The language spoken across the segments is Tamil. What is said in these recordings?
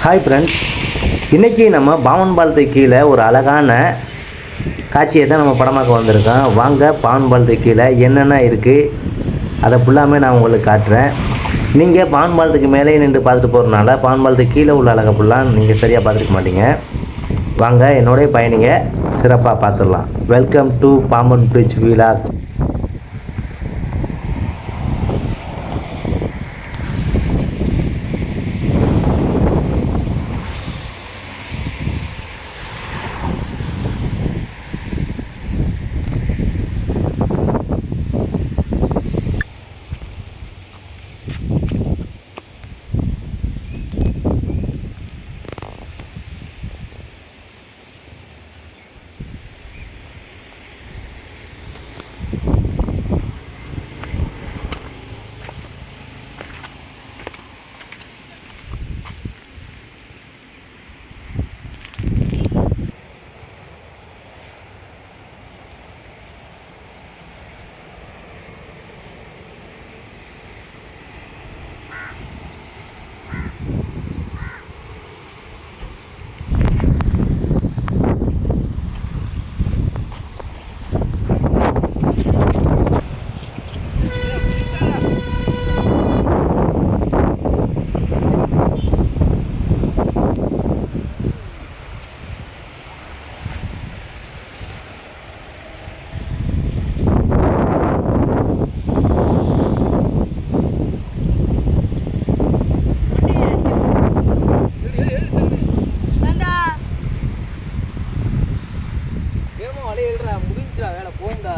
ஹாய் ஃப்ரெண்ட்ஸ், இன்றைக்கி நம்ம பாமன் பாலத்துக்கு கீழே ஒரு அழகான காட்சியை தான் நம்ம படமாக்க வந்திருக்கோம். வாங்க பாமன் பாலத்துக்கு கீழே என்னென்ன இருக்குது அதை ஃபுல்லாமே நான் உங்களுக்கு காட்டுறேன். நீங்கள் பாமன் பாலத்துக்கு மேலே நின்று பார்த்துட்டு போகிறதுனால பாமன் பாலத்துக்கு கீழே உள்ள அழகை ஃபுல்லாக நீங்கள் சரியாக பார்த்துருக்க மாட்டீங்க. வாங்க என்னோடய பயணிங்க சிறப்பாக பார்த்துடலாம். Welcome to Pamban bridge vlog. வேலை போண்டா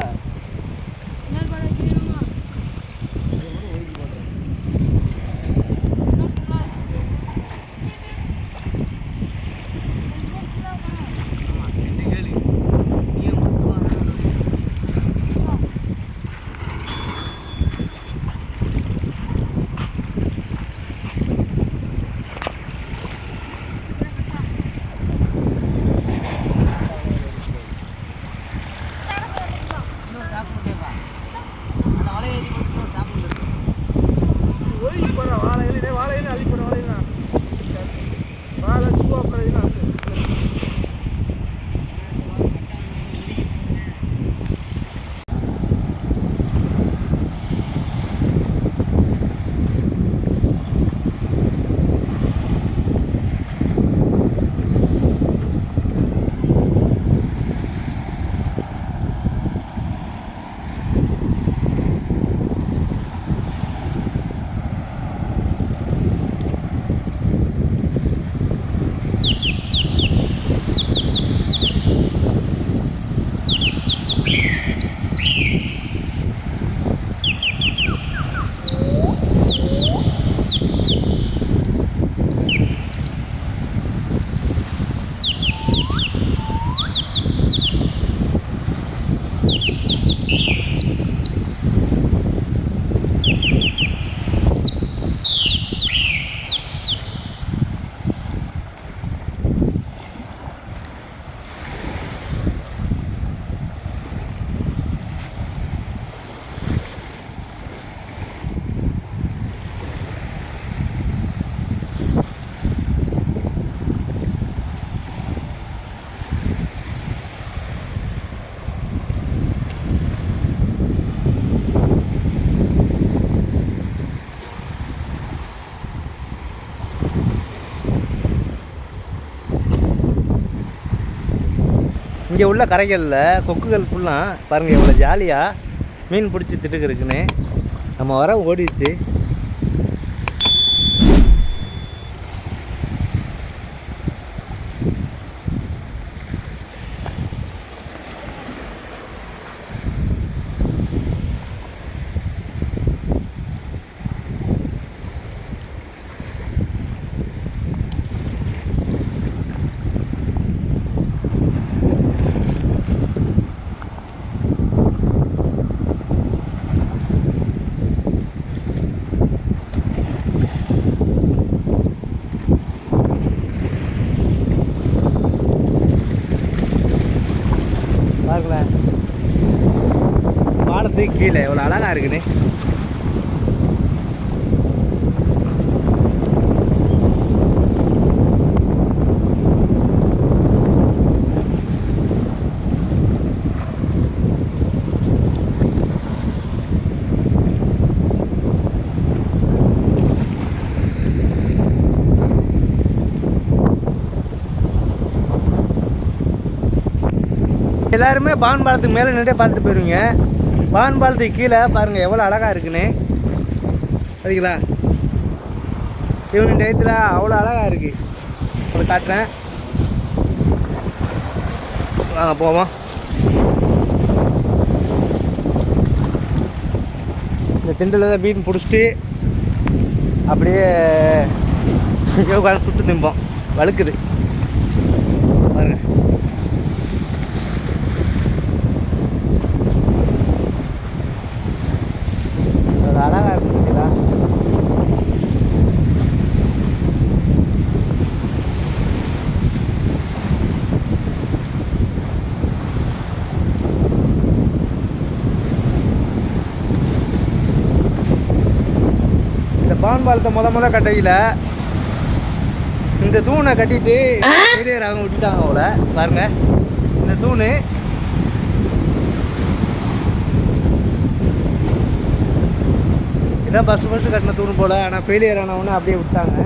இங்கே உள்ள கரைகளில் கொக்குகள் ஃபுல்லாக பாருங்கள் எவ்வளோ ஜாலியாக மீன் பிடிச்சி திட்டுக்கு இருக்குன்னு. நம்ம வர ஓடிச்சு. பாலத்துக்கு கீழே எவ்வளோ அழகாக இருக்குன்னு. எல்லாருமே பான் பாலத்துக்கு மேலே நின்றே பார்த்துட்டு போயிருவீங்க. பான் பாலத்துக்கு கீழே பாருங்கள் எவ்வளோ அழகாக இருக்குன்னு. சரிங்களா, ஈவினிங் டயத்தில் அவ்வளோ அழகாக இருக்குது. உங்களுக்கு காட்டுறேன், வாங்க போவோம். இந்த திண்டில் தான் மீன் பிடிச்சிட்டு அப்படியே உட்காந்து சுட்டு திம்போம். வழுக்குது பாருங்க. அது அழகாக இருக்குங்களா. பான் பாலத்தை முத கட்டையில் இந்த தூணை கட்டிட்டு பெரிய ரகம் விட்டுட்டாங்க அவளை பாருங்க. இந்த தூணு இதான் ஃபஸ்ட்டு கட்டின தூண் போல். ஆனால் ஃபெயிலியர் ஆனவொன்னே அப்படியே விட்டாங்க.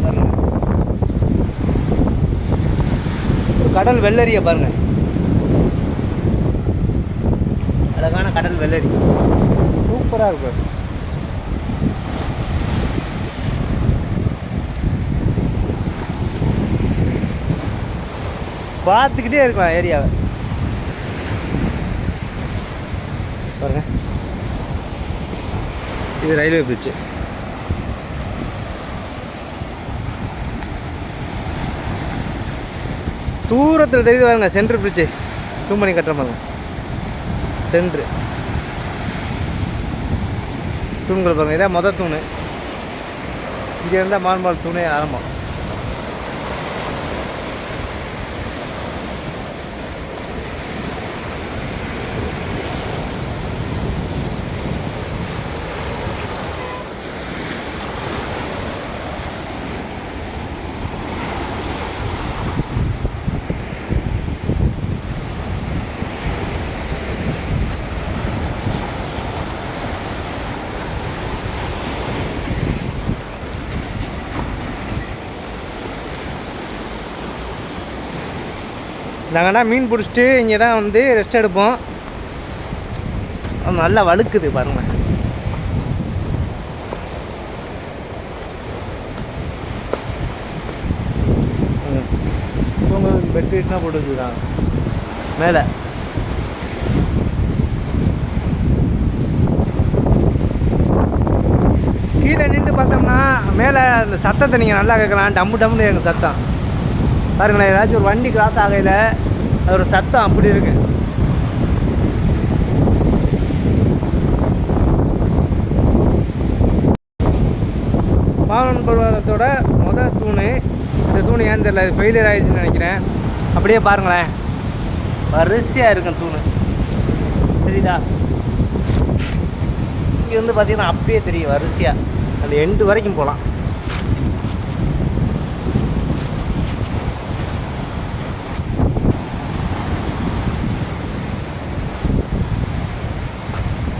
பாருங்க, ஒரு கடல் வெள்ளரியை பாருங்க, அழகான கடல் வெள்ளரி, சூப்பராக இருக்கும். பார்த்துக்கிட்டே இருக்கலாம் ஏரியாவை பாருங்க. இது ரயில்வே பிரிட்ஜு. தூரத்தில் தெரியுது பாருங்க சென்ட்ரு பிரிட்ஜு. தூம்பணி கட்டுற பாருங்க, சென்ட்ரு தூண்கள் பாருங்க. இதான் மொதல் தூண். இங்கே இருந்தால் மான்பால் தூணே ஆரம்பம். நாங்கள்னா மீன் பிடிச்சிட்டு இங்கே தான் வந்து ரெஸ்ட் எடுப்போம். நல்லா வழுக்குது பாருங்கள். உங்களுக்கு பெட்ஷீட்னா போட்டு வச்சுருக்காங்க மேலே. கீழே நின்று பார்த்தோம்னா மேலே அந்த சத்தத்தை நீங்கள் நல்லா கேட்கலாம். டம்மு டம்முன்னு எங்கள் சத்தம் பாருங்களேன். ஏதாச்சும் ஒரு வண்டி கிராஸ் ஆகையில் அது ஒரு சத்தம் அப்படி இருக்கு. பாவன் பருவத்தோட முதல் தூணு. இந்த தூணு ஏன்னு தெரியல, அது ஃபெயிலியர் ஆகிடுச்சுன்னு நினைக்கிறேன். அப்படியே பாருங்களேன், வரிசையாக இருக்கும் தூணு, தெரியுதா? இங்கே வந்து பார்த்தீங்கன்னா அப்படியே தெரியும் வரிசையாக, அந்த எண்டு வரைக்கும் போகலாம்.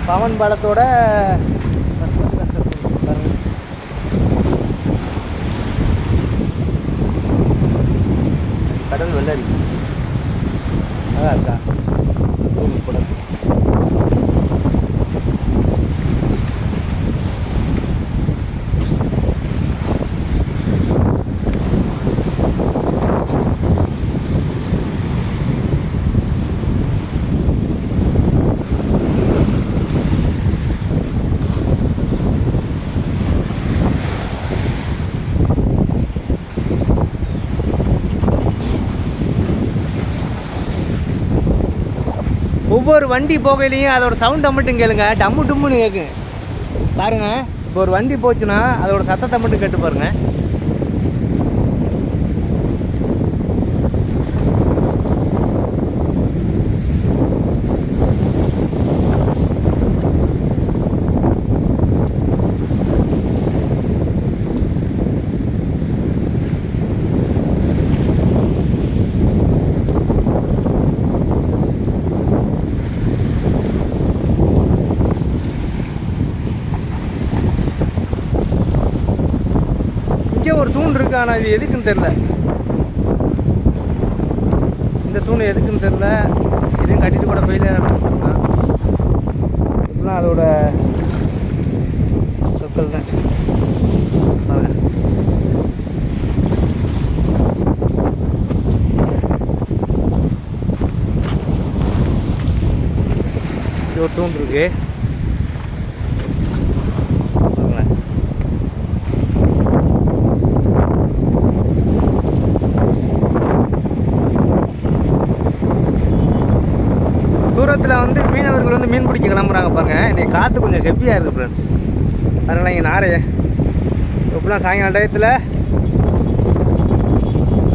பவன் பாலத்தோட கடல் வெள்ளரி அதான் இருக்கா கூட. ஒவ்வொரு வண்டி போகையிலையும் அதோட சவுண்டை மட்டும் கேளுங்க, டம்மு டம்முன்னு கேட்கு பாருங்க. இப்போ ஒரு வண்டி போச்சுன்னா அதோட சத்தத்தை மட்டும் கேட்டு பாருங்க. இங்கே ஒரு தூண் இருக்கு, ஆனால் இது எதுக்குன்னு தெரியல. தூண் எதுக்குன்னு தெரியல, இதையும் கட்டிட்டு கூட போயில இப்பெல்லாம் அதோட சொற்கள் தான். ஒரு தூண் இருக்கு. தூரத்தில் வந்து மீனவர்கள் வந்து மீன் பிடிக்க கிளம்புறாங்க பாருங்க. இன்னைக்கு காற்று கொஞ்சம் ஹெவியாக இருக்குது ஃப்ரெண்ட்ஸ். அதனால் இங்கே நாரைய இப்போலாம் சாயங்கால டயத்தில்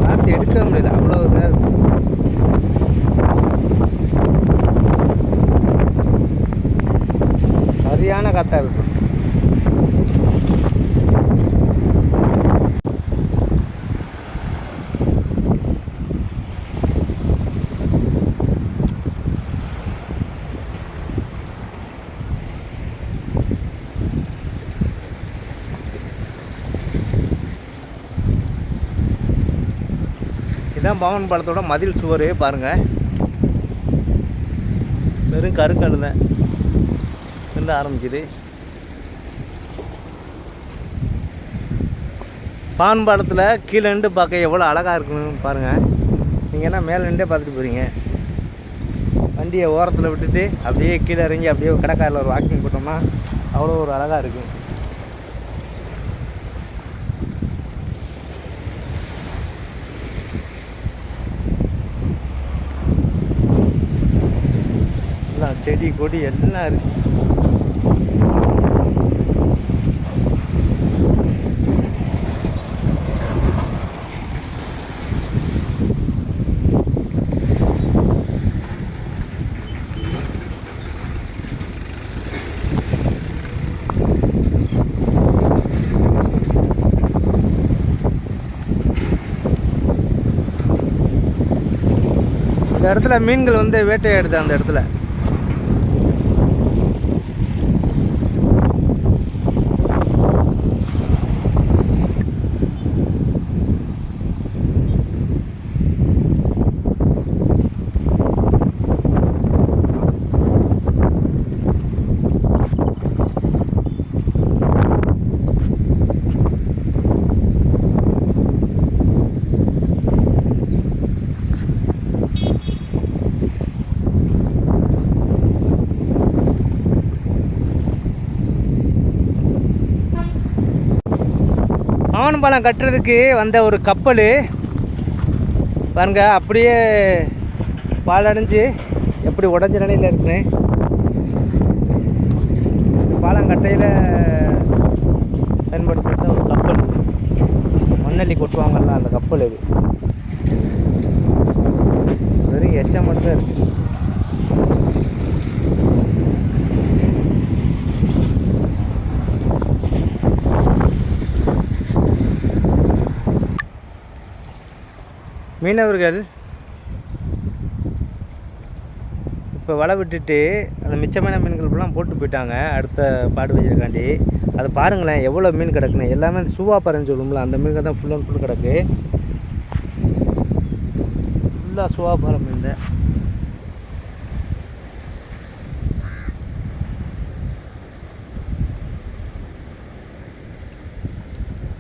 காற்று எடுக்க முடியல, அவ்வளோ இதாக இருக்கும். சரியான காற்றாக இருக்குது. இதுதான் பாமன் பாலத்தோட மதில் சுவர் பாருங்கள். வெறும் கருக்கல் தான் இருந்து ஆரம்பிக்குது. பாமன் பாலத்தில் கீழே நின்று பார்க்க எவ்வளோ அழகாக இருக்குன்னு பாருங்கள். நீங்கள் என்ன மேலே நின்றே பார்த்துட்டு போகிறீங்க. வண்டியை ஓரத்தில் விட்டுட்டு அப்படியே கீழே இறங்கி அப்படியே கடற்கரையில் ஒரு வாக்கிங் போட்டோம்னா அவ்வளோ ஒரு அழகாக இருக்கும். எல்லாம் செடி கொடி எல்லாம் இருக்கு. இந்த இடத்துல மீன்கள் வந்து வேட்டையாடுது. அந்த இடத்துல பாமன் பாலம் கட்டுறதுக்கு வந்த ஒரு கப்பல் பாருங்க, அப்படியே பாலடைஞ்சு எப்படி உடஞ்ச நிலையில் இருக்குன்னு. பாலம் கட்டையில் பயன்படுத்த ஒரு கப்பல், மண்ணள்ளி கொட்டுவாங்கல்ல அந்த கப்பல். இது வெறும் எச்சம் மட்டும் தான் இருக்குது. மீனவர்கள் இப்போ வலை விட்டுட்டு அந்த மிச்சமான மீன்கள் ஃபுல்லாக போட்டு போயிட்டாங்க அடுத்த பாடு வைக்கிறக்காண்டி. அதை பாருங்களேன் எவ்வளோ மீன் கிடக்குன்னு. எல்லாமே சுவாப்பாறைன்னு சொல்லுவோம்ல, அந்த மீன்கள் தான் ஃபுல் அண்ட் ஃபுல் கிடக்கு. ஃபுல்லாக சுவாப்பாறை மீன் தான்.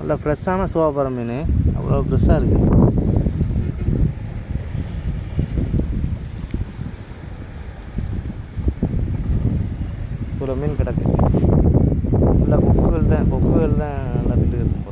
நல்லா ஃப்ரெஷ்ஷான சுவாப்பாறை மீன், அவ்வளோ ஃப்ரெஷ்ஷாக இருக்குது. இவ்வளோ மீன் கிடக்கு. ஃபுல்லாக கொக்குகள் தான் நல்லா திட்டு.